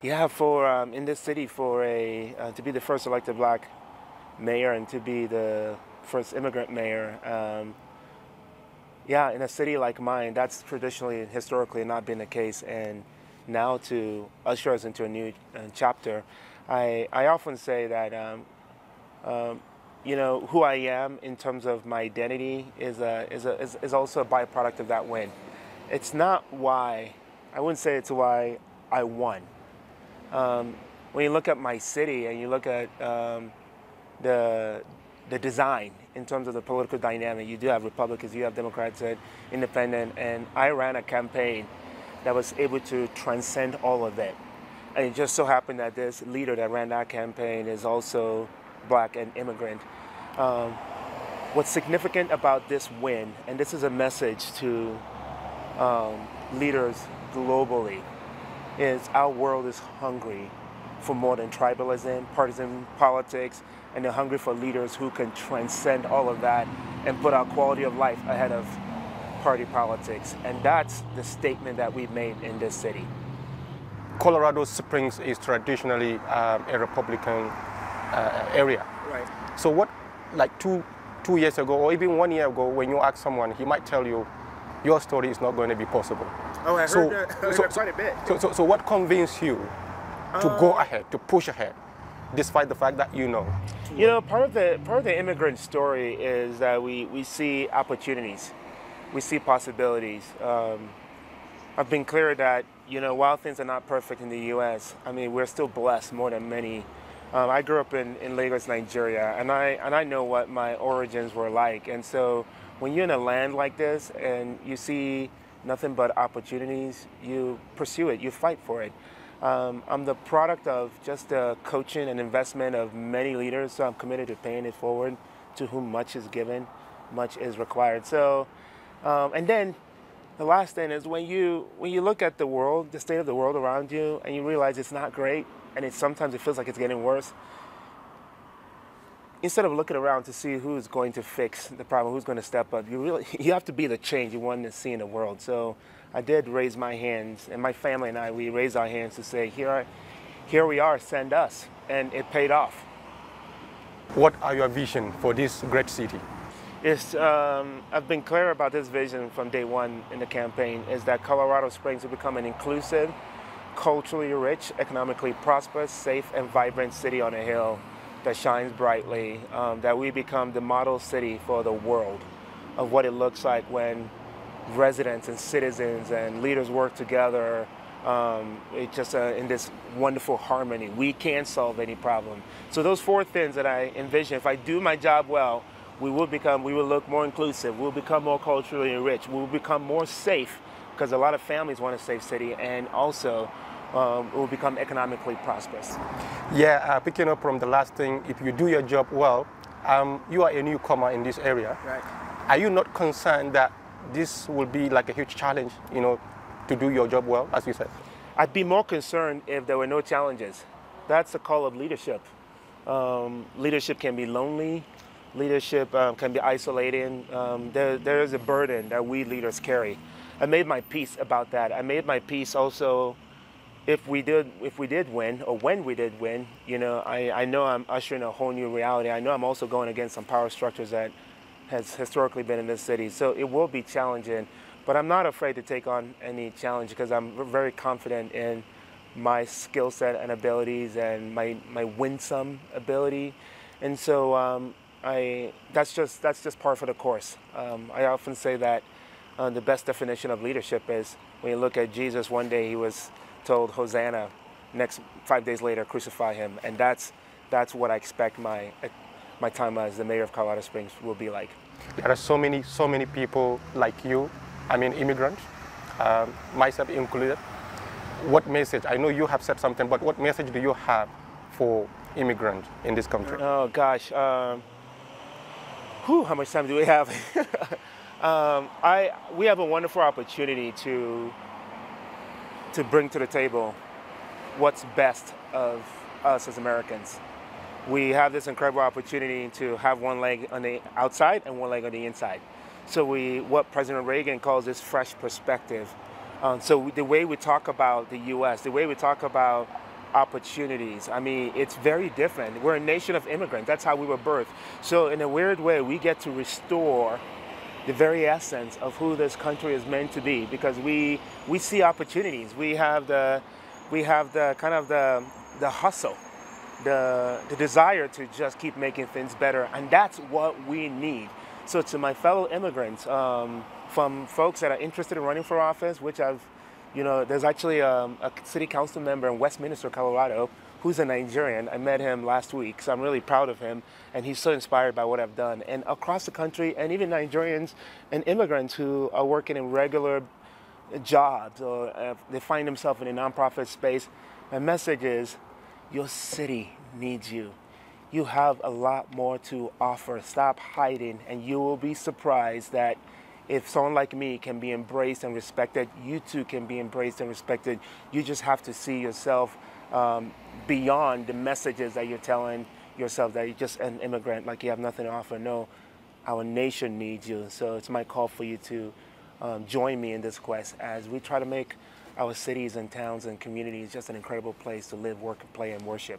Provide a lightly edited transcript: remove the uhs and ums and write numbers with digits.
Yeah, for in this city, for a to be the first elected black mayor and to be the first immigrant mayor, yeah, in a city like mine, that's traditionally and historically not been the case. And now to usher us into a new chapter, I often say that who I am in terms of my identity is also a byproduct of that win. It's not why I wouldn't say it's why I won. When you look at my city and you look at the design in terms of the political dynamic, you do have Republicans, you have Democrats, and Independent, and I ran a campaign that was able to transcend all of that. And it just so happened that this leader that ran that campaign is also black and immigrant. What's significant about this win, and this is a message to leaders globally, is our world is hungry for more than tribalism, partisan politics, and they're hungry for leaders who can transcend all of that and put our quality of life ahead of party politics. And that's the statement that we've made in this city. Colorado Springs is traditionally a Republican area. Right. So what, like two years ago, or even 1 year ago, when you ask someone, he might tell you, your story is not going to be possible. Oh, I heard that quite a bit. So what convinced you to go ahead, to push ahead, despite the fact that you know? You know, part of the immigrant story is that we see opportunities, we see possibilities. I've been clear that, you know, while things are not perfect in the U.S., I mean, we're still blessed more than many. I grew up in Lagos, Nigeria, and I know what my origins were like. And so when you're in a land like this and you see nothing but opportunities, you pursue it, you fight for it. I'm the product of just the coaching and investment of many leaders, so I'm committed to paying it forward. To whom much is given, much is required. So, and then the last thing is when you look at the world, the state of the world around you, and you realize it's not great, and sometimes it feels like it's getting worse. Instead of looking around to see who's going to fix the problem, who's going to step up, you have to be the change you want to see in the world. So I did raise my hands, and my family and I, we raised our hands to say, here we are, send us, and it paid off. What are your vision for this great city? I've been clear about this vision from day one in the campaign, is that Colorado Springs will become an inclusive, culturally rich, economically prosperous, safe, and vibrant city on a hill that shines brightly, that we become the model city for the world of what it looks like when residents and citizens and leaders work together in this wonderful harmony. We can solve any problem. So those four things that I envision, if I do my job well, we will look more inclusive, we'll become more culturally rich, we'll become more safe, because a lot of families want a safe city, and also will become economically prosperous. Yeah, picking up from the last thing, if you do your job well, you are a newcomer in this area. Right. Are you not concerned that this will be like a huge challenge, you know, to do your job well, as you said? I'd be more concerned if there were no challenges. That's the call of leadership. Leadership can be lonely. Leadership can be isolating. There is a burden that we leaders carry. I made my peace about that. I made my peace also if we did win, or when we did win. You know, I know I'm ushering a whole new reality. I know I'm also going against some power structures that has historically been in this city. So it will be challenging, but I'm not afraid to take on any challenge because I'm very confident in my skill set and abilities and my winsome ability. And so that's just par for the course. I often say that the best definition of leadership is when you look at Jesus, one day he was told, Hosanna, next 5 days later, crucify him. And that's what I expect my time as the mayor of Colorado Springs will be like. There are so many people like you, I mean immigrants, myself included. What message, I know you have said something, but what message do you have for immigrants in this country? Oh gosh, how much time do we have? We have a wonderful opportunity to bring to the table what's best of us as Americans. We have this incredible opportunity to have one leg on the outside and one leg on the inside. So what President Reagan calls this fresh perspective. So the way we talk about the U.S., the way we talk about opportunities. I mean, it's very different. We're a nation of immigrants. That's how we were birthed. So in a weird way, we get to restore the very essence of who this country is meant to be, because we see opportunities. We have the kind of the hustle, the desire to just keep making things better, and that's what we need. So to my fellow immigrants, from folks that are interested in running for office, which there's actually a city council member in Westminster, Colorado, who's a Nigerian. I met him last week, so I'm really proud of him, and he's so inspired by what I've done. And across the country, and even Nigerians and immigrants who are working in regular jobs, or they find themselves in a nonprofit space, my message is, your city needs you. You have a lot more to offer. Stop hiding, and you will be surprised that if someone like me can be embraced and respected, you too can be embraced and respected. You just have to see yourself beyond the messages that you're telling yourself that you're just an immigrant, like you have nothing to offer. No, our nation needs you. So it's my call for you to join me in this quest as we try to make our cities and towns and communities just an incredible place to live, work, play, and worship.